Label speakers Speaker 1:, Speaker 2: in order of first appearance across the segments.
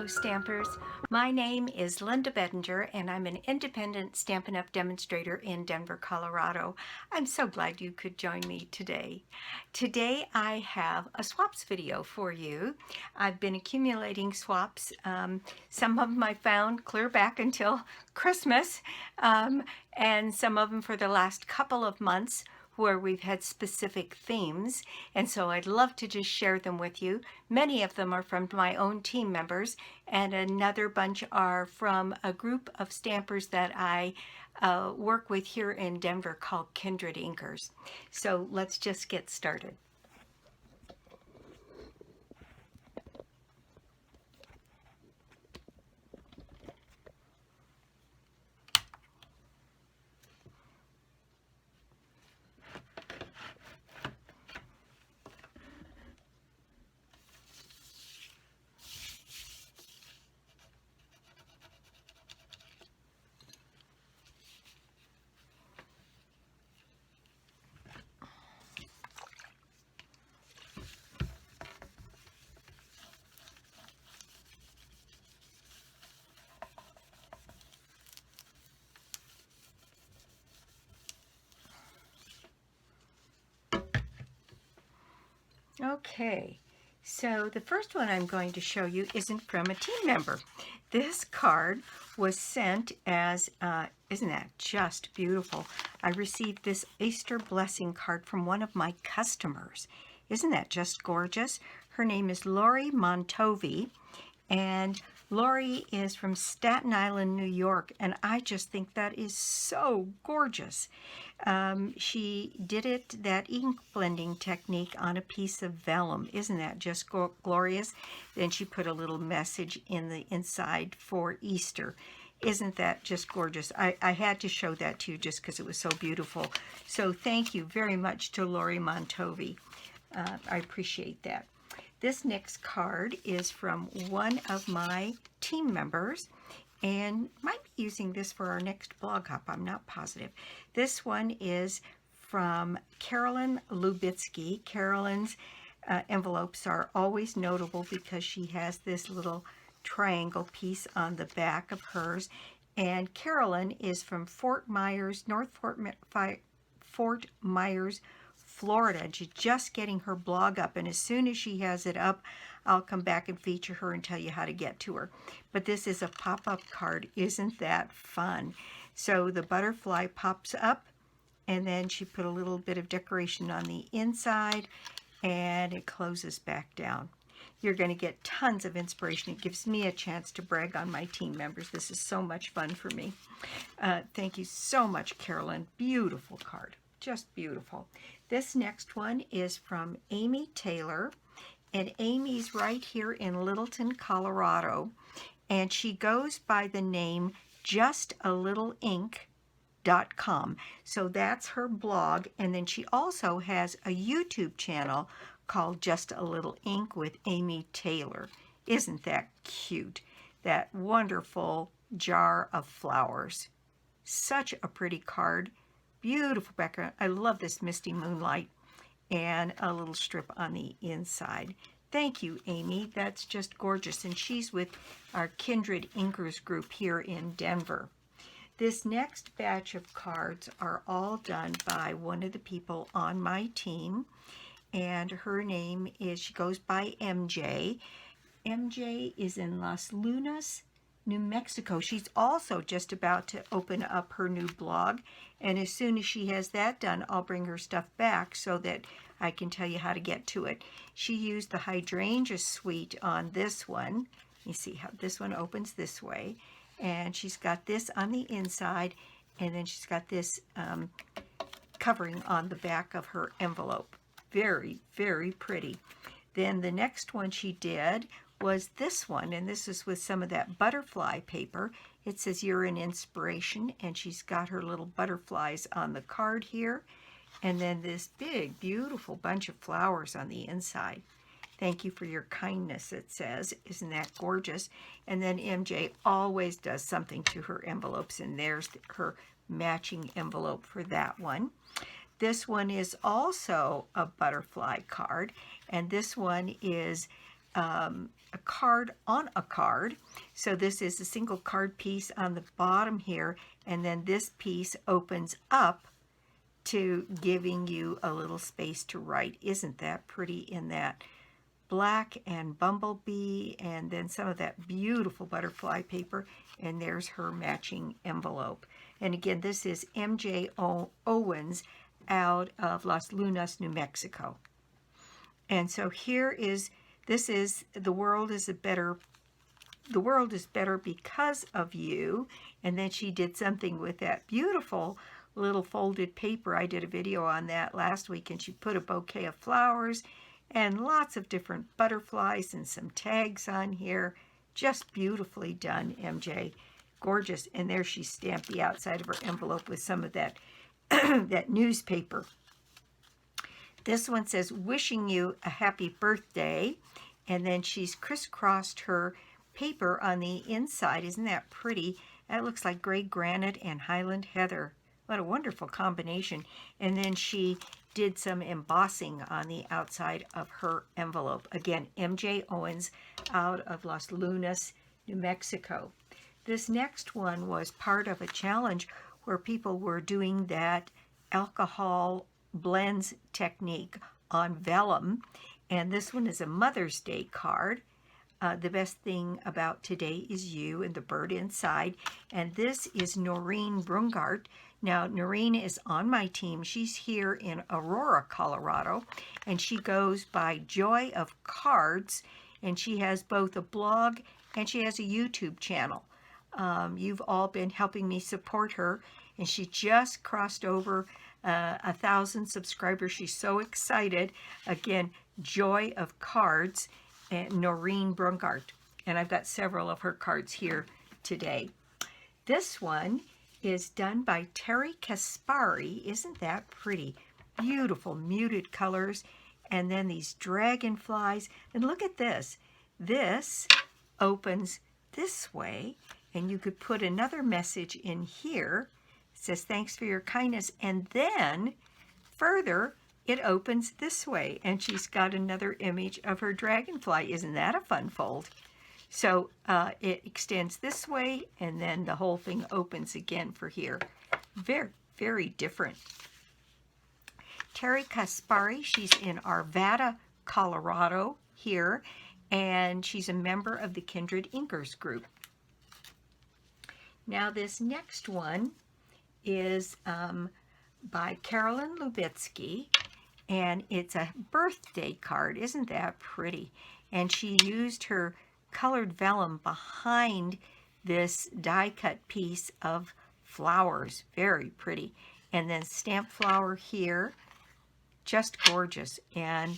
Speaker 1: Hello Stampers, my name is Linda Bedinger and I'm an independent Stampin' Up! Demonstrator in Denver, Colorado. I'm so glad you could join me today. Today I have a swaps video for you. I've been accumulating swaps. Some of them I found clear back until Christmas and some of them for the last couple of months where we've had specific themes, and so I'd love to just share them with you. Many of them are from my own team members, and another bunch are from a group of stampers that I work with here in Denver called Kindred Inkers. So let's just get started. Okay, so the first one I'm going to show you isn't from a team member. This card was sent as, isn't that just beautiful? I received this Easter blessing card from one of my customers. Isn't that just gorgeous? Her name is Lori Montovi, and Lori is from Staten Island, New York, and I just think that is so gorgeous. She did that ink blending technique on a piece of vellum. Isn't that just glorious? Then she put a little message in the inside for Easter. Isn't that just gorgeous? I had to show that to you just because it was so beautiful. So thank you very much to Lori Montovi. I appreciate that. This next card is from one of my team members, and might be using this for our next blog hop. I'm not positive. This one is from Carolyn Lubitsky. Carolyn's envelopes are always notable because she has this little triangle piece on the back of hers. And Carolyn is from Fort Myers, Fort Myers, Florida. She's just getting her blog up, and as soon as she has it up, I'll come back and feature her and tell you how to get to her. But this is a pop-up card. Isn't that fun? So the butterfly pops up, and then she put a little bit of decoration on the inside, and it closes back down. You're going to get tons of inspiration. It gives me a chance to brag on my team members. This is so much fun for me. Thank you so much, Carolyn. Beautiful card. Just beautiful. This next one is from Amy Taylor, and Amy's right here in Littleton, Colorado, and she goes by the name justalittle.ink.com. So that's her blog, and then she also has a YouTube channel called Just a Little Ink with Amy Taylor. Isn't that cute? That wonderful jar of flowers. Such a pretty card. Beautiful background. I love this misty moonlight and a little strip on the inside. Thank you, Amy. That's just gorgeous. And she's with our Kindred Inkers group here in Denver. This next batch of cards are all done by one of the people on my team. And her name is, she goes by MJ. MJ is in Las Lunas, New Mexico. She's also just about to open up her new blog, and as soon as she has that done, I'll bring her stuff back so that I can tell you how to get to it. She used the Hydrangea suite on this one. You see how this one opens this way, and she's got this on the inside, and then she's got this covering on the back of her envelope. Very, very pretty. Then the next one she did was this one, and this is with some of that butterfly paper. It says you're an inspiration, and she's got her little butterflies on the card here, and then this big beautiful bunch of flowers on the inside. Thank you for your kindness, it says. Isn't that gorgeous? And then MJ always does something to her envelopes, and there's her matching envelope for that one. This one is also a butterfly card, and this one is a card on a card. So this is a single card piece on the bottom here, and then this piece opens up to giving you a little space to write. Isn't that pretty in that black and bumblebee, and then some of that beautiful butterfly paper, and there's her matching envelope. And again, this is MJ Owens out of Las Lunas, New Mexico. And so here is, this is the world is better because of you. And then she did something with that beautiful little folded paper. I did a video on that last week, and she put a bouquet of flowers and lots of different butterflies and some tags on here. Just beautifully done, MJ. Gorgeous. And there she stamped the outside of her envelope with some of that that newspaper. This one says, wishing you a happy birthday. And then she's crisscrossed her paper on the inside. Isn't that pretty? That looks like gray granite and Highland heather. What a wonderful combination. And then she did some embossing on the outside of her envelope. Again, MJ Owens out of Las Lunas, New Mexico. This next one was part of a challenge where people were doing that alcohol blends technique on vellum. And this one is a Mother's Day card. The best thing about today is you, and the bird inside. And this is Noreen Brungardt. Now, Noreen is on my team. She's here in Aurora, Colorado, and she goes by Joy of Cards, and she has both a blog and she has a YouTube channel. You've all been helping me support her, and she just crossed over 1,000 subscribers. She's so excited. Again, Joy of Cards and Noreen Brungardt. And I've got several of her cards here today. This one is done by Terry Kaspari. Isn't that pretty? Beautiful muted colors. And then these dragonflies. And look at this. This opens this way, and you could put another message in here. It says, thanks for your kindness. And then further, it opens this way, and she's got another image of her dragonfly. Isn't that a fun fold? So it extends this way, and then the whole thing opens again for here. Very, very different. Terry Kaspari, she's in Arvada, Colorado here, and she's a member of the Kindred Inkers group. Now this next one is by Carolyn Lubitsky, and it's a birthday card. Isn't that pretty? And she used her colored vellum behind this die-cut piece of flowers. Very pretty. And then stamped flower here. Just gorgeous. And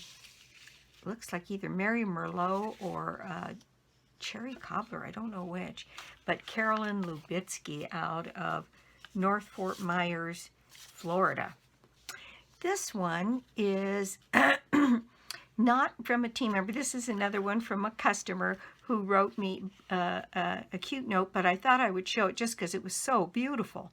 Speaker 1: looks like either Mary Merlot or Cherry Cobbler. I don't know which. But Carolyn Lubitsky out of North Fort Myers, Florida. This one is not from a team member. This is another one from a customer who wrote me a cute note, but I thought I would show it just because it was so beautiful.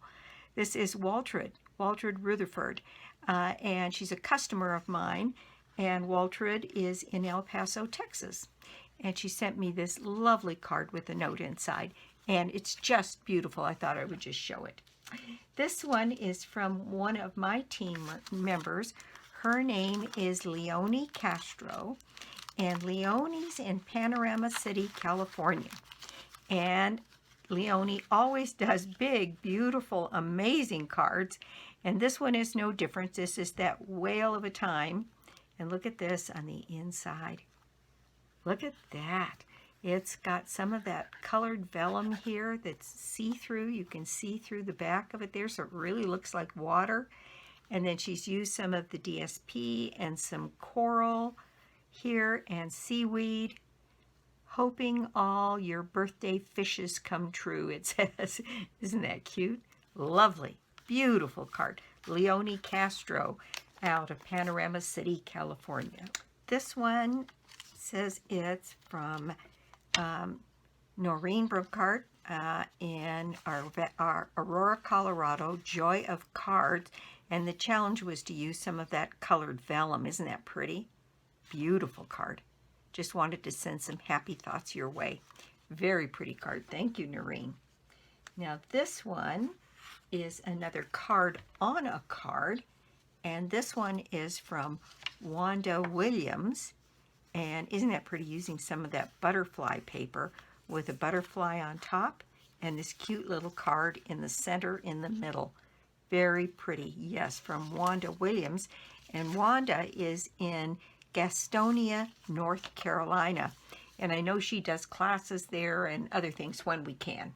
Speaker 1: This is Waltrid Rutherford, and she's a customer of mine, and Waltrid is in El Paso, Texas. And she sent me this lovely card with a note inside, and it's just beautiful. I thought I would just show it. This one is from one of my team members. Her name is Leonie Castro, and Leonie's in Panorama City, California. And Leonie always does big, beautiful, amazing cards, and this one is no different. This is that whale of a time, and look at this on the inside. Look at that. It's got some of that colored vellum here that's see-through. You can see through the back of it there, so it really looks like water. And then she's used some of the DSP and some coral here and seaweed. Hoping all your birthday fishes come true, it says. Isn't that cute? Lovely. Beautiful card. Leonie Castro out of Panorama City, California. This one says it's from Noreen Brungardt in our Aurora, Colorado, Joy of Cards. And the challenge was to use some of that colored vellum. Isn't that pretty? Beautiful card. just wanted to send some happy thoughts your way. Very pretty card. Thank you, Noreen. Now this one is another card on a card, and this one is from Wanda Williams. And isn't that pretty, using some of that butterfly paper with a butterfly on top and this cute little card in the center in the middle. Very pretty. Yes, from Wanda Williams. And Wanda is in Gastonia, North Carolina. And I know she does classes there and other things when we can.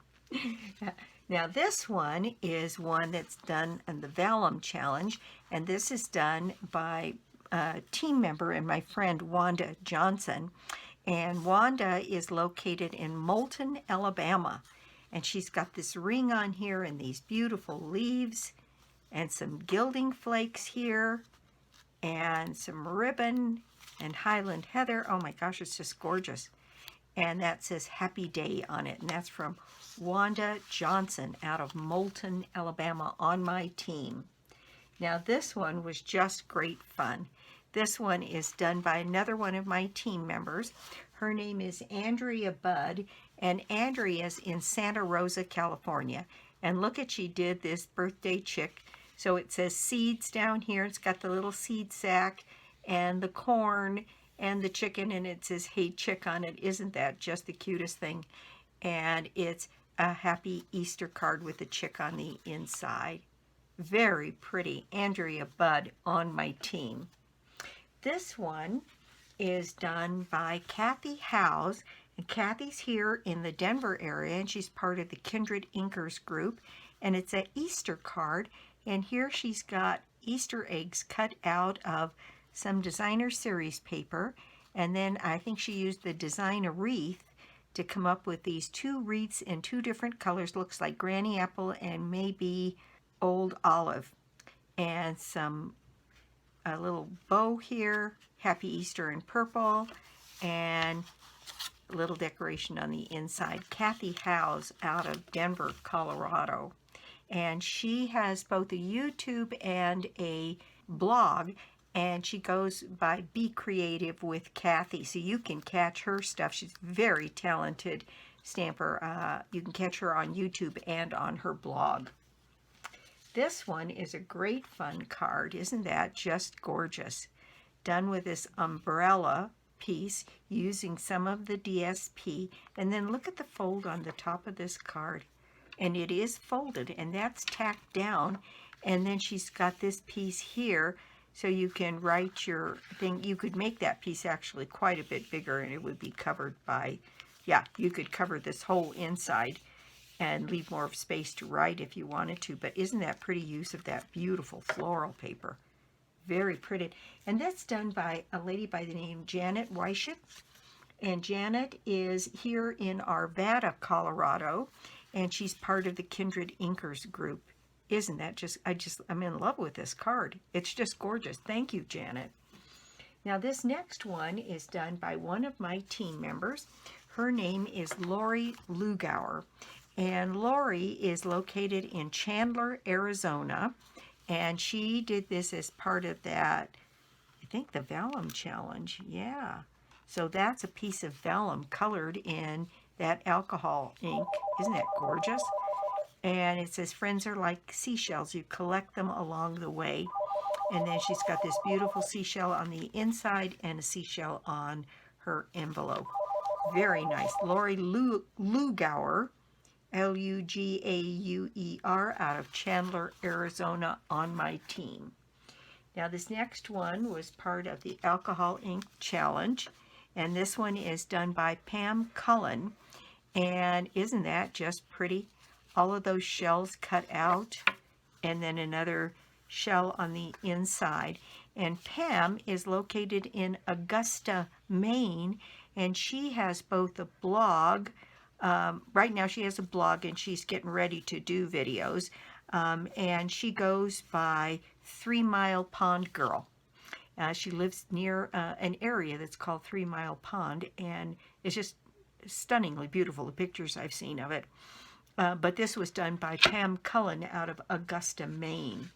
Speaker 1: Now this one is one that's done in the Vellum challenge, and this is done by a team member and my friend Wanda Johnson. And Wanda is located in Moulton, Alabama. And she's got this ring on here and these beautiful leaves and some gilding flakes here and some ribbon and Highland heather. Oh my gosh, it's just gorgeous. And that says Happy Day on it. And that's from Wanda Johnson out of Moulton, Alabama, on my team. Now this one was just great fun. This one is done by another one of my team members. Her name is Andrea Budd, and Andrea's in Santa Rosa, California. And look at, she did this birthday chick. So it says seeds down here. It's got the little seed sack and the corn and the chicken, and it says Hey Chick on it. Isn't that just the cutest thing? And it's a happy Easter card with a chick on the inside. Very pretty. Andrea Budd on my team. This one is done by Kathy Howes, and Kathy's here in the Denver area, and she's part of the Kindred Inkers group, and it's an Easter card, and here she's got Easter eggs cut out of some designer series paper, and then I think she used the design a wreath to come up with these two wreaths in two different colors. Looks like granny apple and maybe old olive, and a little bow here, Happy Easter in purple, and a little decoration on the inside. Kathy Howes out of Denver, Colorado. And she has both a YouTube and a blog, and she goes by Be Creative with Kathy. So you can catch her stuff. She's very talented stamper. You can catch her on YouTube and on her blog. This one is a great fun card. Isn't that just gorgeous? Done with this umbrella piece using some of the DSP. And then look at the fold on the top of this card. And it is folded, and that's tacked down. And then she's got this piece here, so you can write your thing. You could make that piece actually quite a bit bigger, and it would be covered by, yeah, you could cover this whole inside and leave more space to write if you wanted to. But isn't that pretty use of that beautiful floral paper? Very pretty. And that's done by a lady by the name Janet Weiship. And Janet is here in Arvada, Colorado, and she's part of the Kindred Inkers group. Isn't that just, I'm in love with this card. It's just gorgeous. Thank you, Janet. Now this next one is done by one of my team members. Her name is Lori Lugauer. And Lori is located in Chandler, Arizona. And she did this as part of that, I think, the Vellum challenge. Yeah. So that's a piece of vellum colored in that alcohol ink. Isn't that gorgeous? And it says, friends are like seashells. You collect them along the way. And then she's got this beautiful seashell on the inside and a seashell on her envelope. Very nice. Lori Lugauer, Lugauer, out of Chandler, Arizona, on my team. Now this next one was part of the Alcohol Ink Challenge, and this one is done by Pam Cullen. And isn't that just pretty? All of those shells cut out, and then another shell on the inside. And Pam is located in Augusta, Maine, and she has both a blog. Right now she has a blog, and she's getting ready to do videos. And she goes by 3 Mile Pond Girl. She lives near an area that's called 3 Mile Pond, and it's just stunningly beautiful, the pictures I've seen of it. But this was done by Pam Cullen out of Augusta, Maine.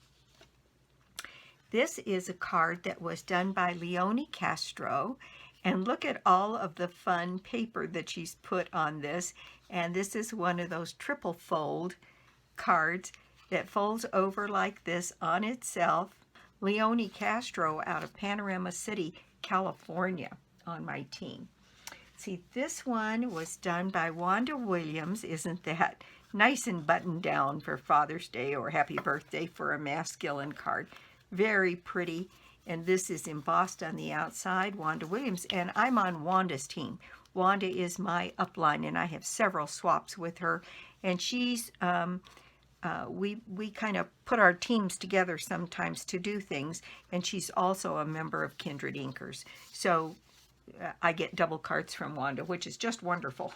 Speaker 1: This is a card that was done by Leonie Castro, And look at all of the fun paper that she's put on this. And this is one of those triple fold cards that folds over like this on itself. Leonie Castro out of Panorama City, California on my team. See, this one was done by Wanda Williams. Isn't that nice and buttoned down for Father's Day or Happy Birthday for a masculine card? Very pretty. And this is embossed on the outside, Wanda Williams. And I'm on Wanda's team. Wanda is my upline, and I have several swaps with her. And she's, we kind of put our teams together sometimes to do things. And she's also a member of Kindred Inkers. So I get double cards from Wanda, which is just wonderful.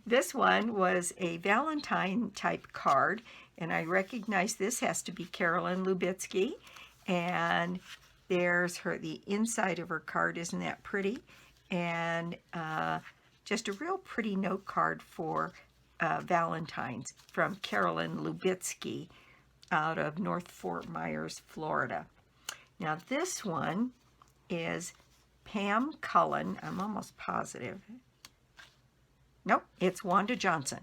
Speaker 1: This one was a Valentine type card, and I recognize this has to be Carolyn Lubitsky. And there's the inside of her card. Isn't that pretty? And just a real pretty note card for Valentine's from Carolyn Lubitsky out of North Fort Myers, Florida. Now this one is Pam Cullen. I'm almost positive. Nope, it's Wanda Johnson.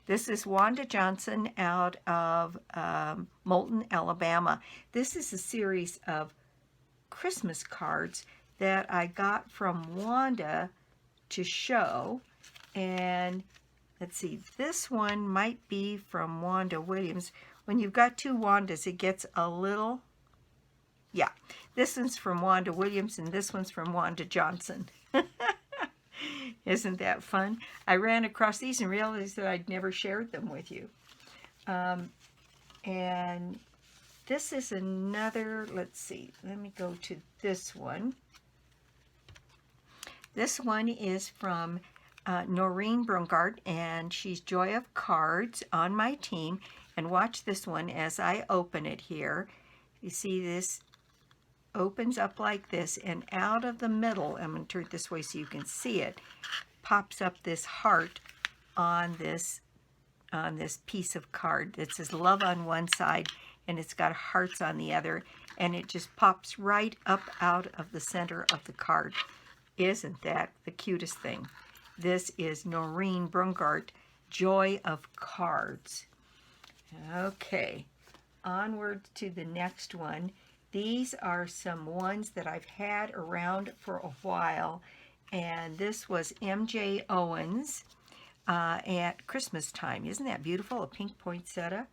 Speaker 1: This is Wanda Johnson out of Moulton, Alabama. This is a series of Christmas cards that I got from Wanda to show. And let's see, this one might be from Wanda Williams. When you've got two Wandas, it gets a little... Yeah, this one's from Wanda Williams, and this one's from Wanda Johnson. Isn't that fun? I ran across these and realized that I'd never shared them with you. And this is another, let's see, let me go to this one. This one is from Noreen Brungardt, and she's Joy of Cards on my team. And watch this one as I open it here. You see this opens up like this, and out of the middle, I'm going to turn it this way so you can see it, pops up this heart on this piece of card that says love on one side, and it's got hearts on the other, and it just pops right up out of the center of the card. Isn't that the cutest thing? This is Noreen Brungardt, Joy of Cards. Okay, onward to the next one. These are some ones that I've had around for a while, and this was MJ Owens at Christmas time. Isn't that beautiful? A pink poinsettia.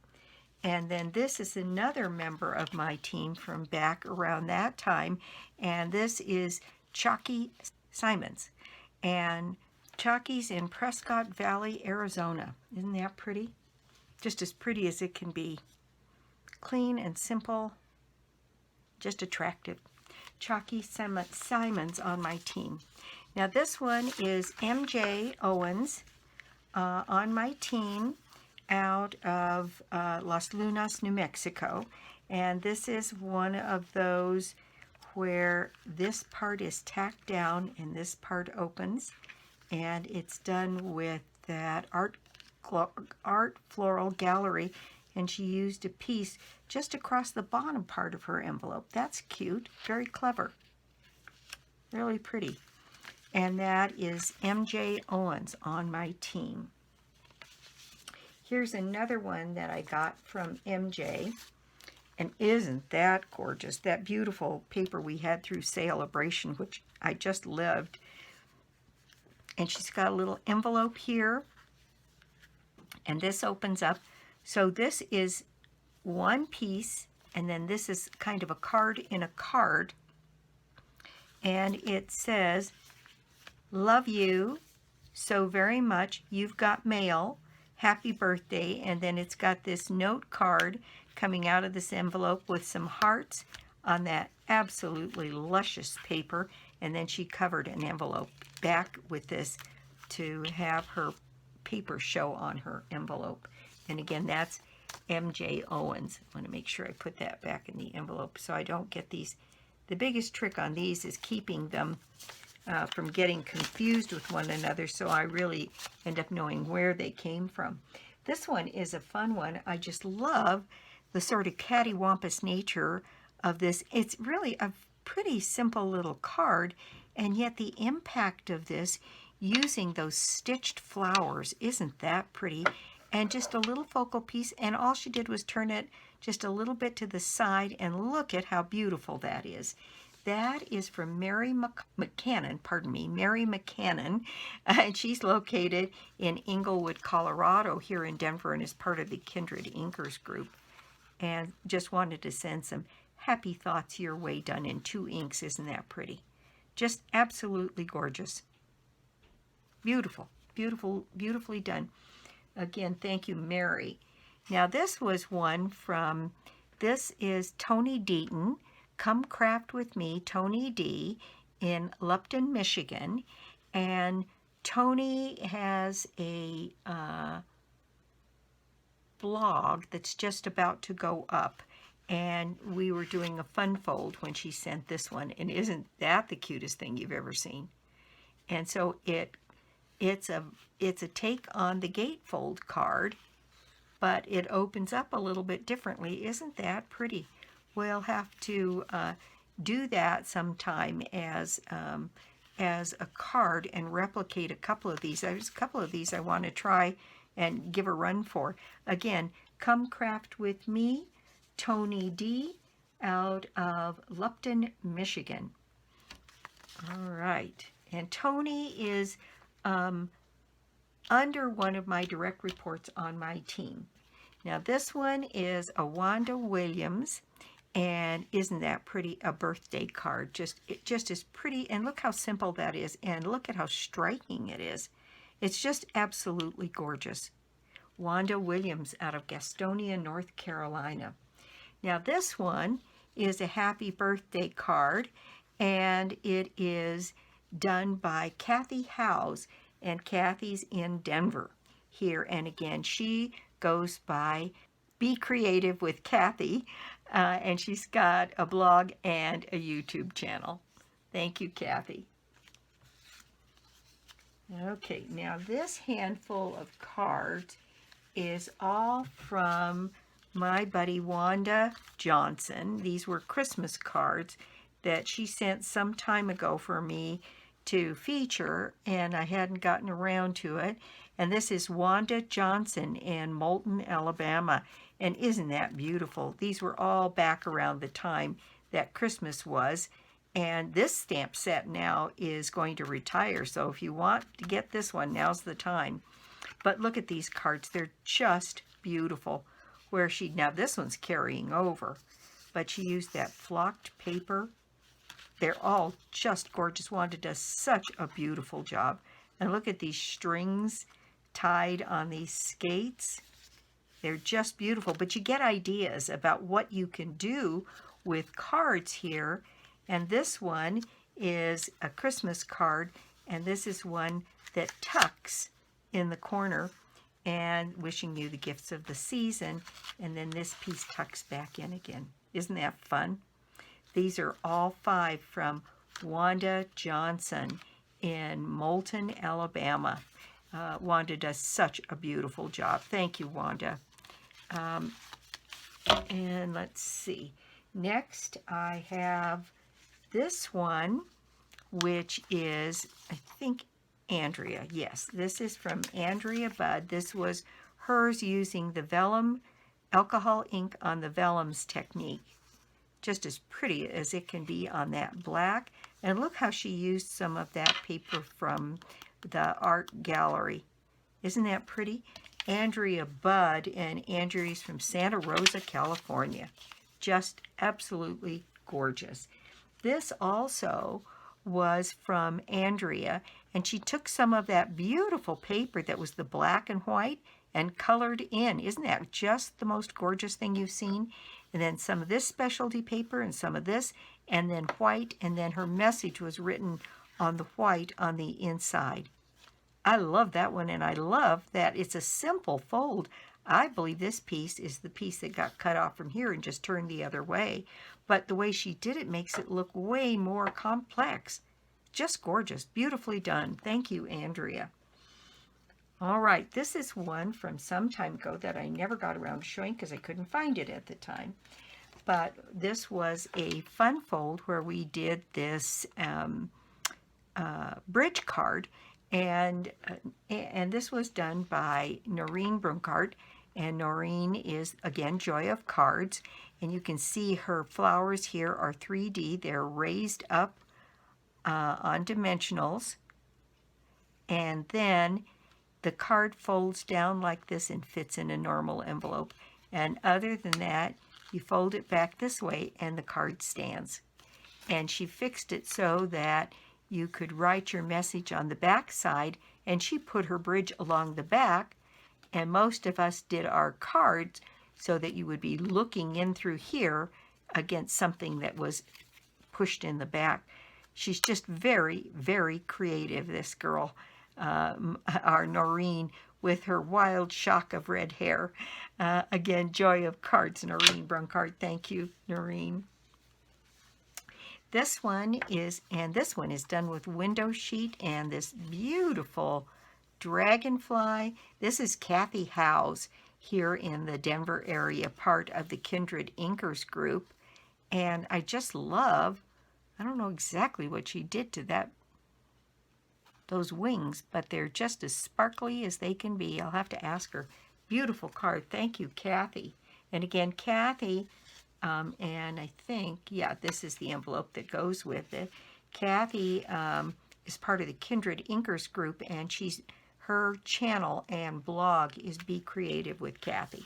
Speaker 1: And then this is another member of my team from back around that time, and this is Chalky Simons. And Chalky's in Prescott Valley, Arizona. Isn't that pretty? Just as pretty as it can be. Clean and simple. Just attractive. Chalky Simons on my team. Now this one is MJ Owens on my team out of Las Lunas, New Mexico. And this is one of those where this part is tacked down and this part opens. And it's done with that art floral gallery. And she used a piece just across the bottom part of her envelope. That's cute. Very clever. Really pretty. And that is MJ Owens on my team. Here's another one that I got from MJ. And isn't that gorgeous? That beautiful paper we had through Celebration, which I just loved. And she's got a little envelope here. And this opens up. So this is one piece, and then this is kind of a card in a card. And it says, love you so very much. You've got mail. Happy birthday. And then it's got this note card coming out of this envelope with some hearts on that absolutely luscious paper. And then she covered an envelope back with this to have her paper show on her envelope. And again, that's MJ Owens. I want to make sure I put that back in the envelope so I don't get these. The biggest trick on these is keeping them from getting confused with one another, so I really end up knowing where they came from. This one is a fun one. I just love the sort of cattywampus nature of this. It's really pretty simple little card, and yet the impact of this using those stitched flowers, isn't that pretty? And just a little focal piece, and all she did was turn it just a little bit to the side, and look at how beautiful that is. That is from Mary McCannon, and she's located in Englewood, Colorado, here in Denver, and is part of the Kindred Inkers group. And just wanted to send some happy thoughts your way, done in 2 inks. Isn't that pretty? Just absolutely gorgeous. Beautiful, beautiful, beautifully done. Again, thank you, Mary. Now this was one from, this is Toni Deaton, Come Craft With Me, Toni D, in Lupton, Michigan. And Toni has a blog that's just about to go up. And we were doing a fun fold when she sent this one. And isn't that the cutest thing you've ever seen? And so it's a take on the Gatefold card, but it opens up a little bit differently. Isn't that pretty? We'll have to do that sometime as a card and replicate a couple of these. There's a couple of these I want to try and give a run for. Again, Come Craft With Me, Toni D, out of Lupton, Michigan. All right, and Toni is under one of my direct reports on my team. Now this one is a Wanda Williams, and isn't that pretty? A birthday card. It just is pretty, and look how simple that is, and look at how striking it is. It's just absolutely gorgeous. Wanda Williams out of Gastonia, North Carolina. Now this one is a happy birthday card, and it is done by Kathy Howes, and Kathy's in Denver here. And again, she goes by Be Creative with Kathy, and she's got a blog and a YouTube channel. Thank you, Kathy. Okay, now this handful of cards is all from my buddy Wanda Johnson. These were Christmas cards that she sent some time ago for me to feature, and I hadn't gotten around to it. And this is Wanda Johnson in Moulton, Alabama. And isn't that beautiful? These were all back around the time that Christmas was. And this stamp set now is going to retire. So if you want to get this one, now's the time. But look at these cards. They're just beautiful. Now this one's carrying over, but she used that flocked paper. They're all just gorgeous. Wanda does such a beautiful job. And look at these strings tied on these skates. They're just beautiful, but you get ideas about what you can do with cards here. And this one is a Christmas card, and this is one that tucks in the corner, and wishing you the gifts of the season. And then this piece tucks back in again. Isn't that fun? These are all 5 from Wanda Johnson in Moulton, Alabama. Wanda does such a beautiful job. Thank you, Wanda. And let's see. Next, I have this one, which is, I think, Andrea. Yes, this is from Andrea Budd. This was hers using the Vellum alcohol ink on the Vellum's technique. Just as pretty as it can be on that black. And look how she used some of that paper from the art gallery. Isn't that pretty? Andrea Budd, and Andrea's from Santa Rosa, California. Just absolutely gorgeous. This also was from Andrea, and she took some of that beautiful paper that was the black and white and colored in. Isn't that just the most gorgeous thing you've seen? And then some of this specialty paper and some of this, and then white, and then her message was written on the white on the inside. I love that one, and I love that it's a simple fold. I believe this piece is the piece that got cut off from here and just turned the other way. But the way she did it makes it look way more complex. Just gorgeous. Beautifully done. Thank you, Andrea. All right, this is one from some time ago that I never got around to showing because I couldn't find it at the time. but this was a fun fold where we did this bridge card, and this was done by Noreen Brungardt, and Noreen is, again, Joy of Cards, and you can see her flowers here are 3D. They're raised up on dimensionals, and then the card folds down like this and fits in a normal envelope. And other than that, you fold it back this way and the card stands. And she fixed it so that you could write your message on the back side, and she put her bridge along the back, and most of us did our cards so that you would be looking in through here against something that was pushed in the back. She's just very, very creative, this girl, our Noreen, with her wild shock of red hair. Again, Joy of Cards, Noreen Brungardt. Thank you, Noreen. This one is done with window sheet and this beautiful Dragonfly. This is Kathy Howe's here in the Denver area, part of the Kindred Inkers group. And I just love, I don't know exactly what she did to those wings, but they're just as sparkly as they can be. I'll have to ask her. Beautiful card. Thank you, Kathy. And again, Kathy, and I think, yeah, this is the envelope that goes with it. Kathy is part of the Kindred Inkers group, and her channel and blog is Be Creative with Kathy.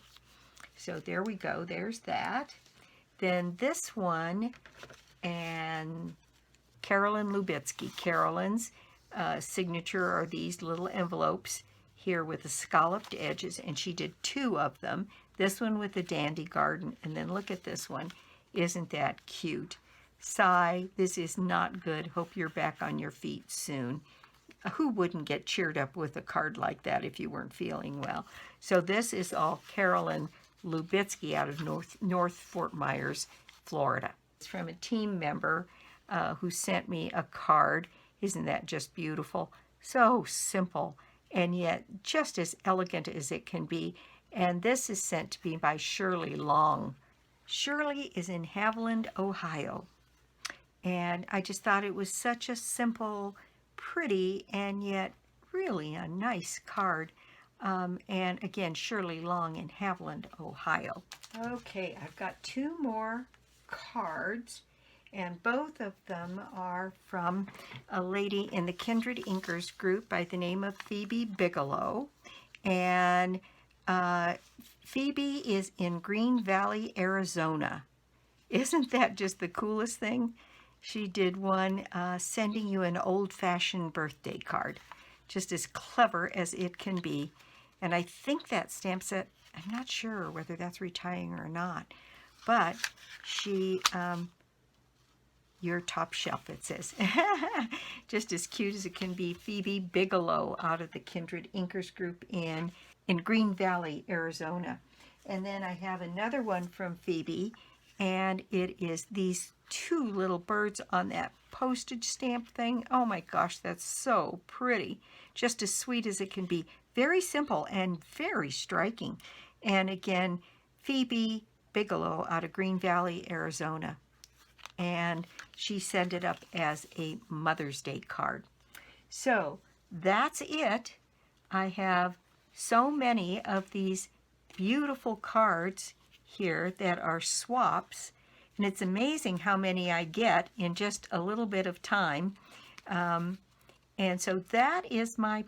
Speaker 1: So there we go. There's that. Then this one, and Carolyn Lubitsky. Carolyn's signature are these little envelopes here with the scalloped edges, and she did 2 of them. This one with the dandy garden, and then look at this one. Isn't that cute? Sigh, this is not good. Hope you're back on your feet soon. Who wouldn't get cheered up with a card like that if you weren't feeling well? So this is all Carolyn Lubitsky out of North Fort Myers, Florida. It's from a team member who sent me a card. Isn't that just beautiful? So simple, and yet just as elegant as it can be. And this is sent to me by Shirley Long. Shirley is in Haviland, Ohio. And I just thought it was such a simple, pretty, and yet really a nice card. And again, Shirley Long in Haviland, Ohio. Okay, I've got 2 more cards, and both of them are from a lady in the Kindred Inkers group by the name of Phoebe Bigelow. And Phoebe is in Green Valley, Arizona. Isn't that just the coolest thing? She did one sending you an old-fashioned birthday card. Just as clever as it can be. And I think that stamp set, I'm not sure whether that's retying or not, but she, your top shelf, it says. Just as cute as it can be. Phoebe Bigelow out of the Kindred Inkers group in Green Valley, Arizona. And then I have another one from Phoebe, and it is these 2 little birds on that postage stamp thing. Oh my gosh, that's so pretty. Just as sweet as it can be. Very simple and very striking. And again, Phoebe Bigelow out of Green Valley, Arizona. And she sent it up as a Mother's Day card. So that's it. I have so many of these beautiful cards here that are swaps, and it's amazing how many I get in just a little bit of time. And so that is my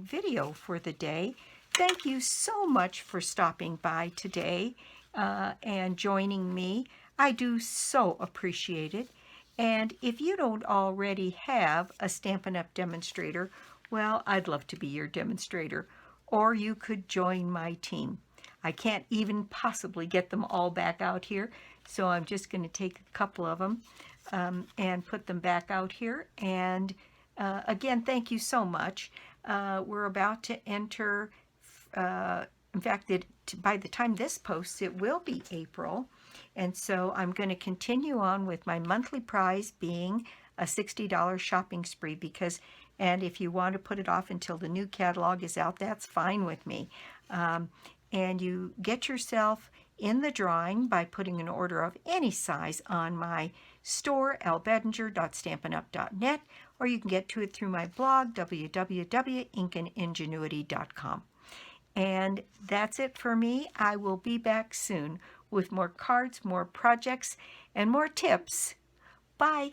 Speaker 1: video for the day. Thank you so much for stopping by today and joining me. I do so appreciate it. And if you don't already have a Stampin' Up! Demonstrator, well, I'd love to be your demonstrator. Or you could join my team. I can't even possibly get them all back out here, so I'm just going to take a couple of them and put them back out here. And again, thank you so much. We're about to enter, in fact, by the time this posts, it will be April. And so I'm going to continue on with my monthly prize being a $60 shopping spree, and if you want to put it off until the new catalog is out, that's fine with me. And you get yourself in the drawing by putting an order of any size on my store, lbedinger.stampinup.net, or you can get to it through my blog, www.inkingenuity.com. And that's it for me. I will be back soon with more cards, more projects, and more tips. Bye.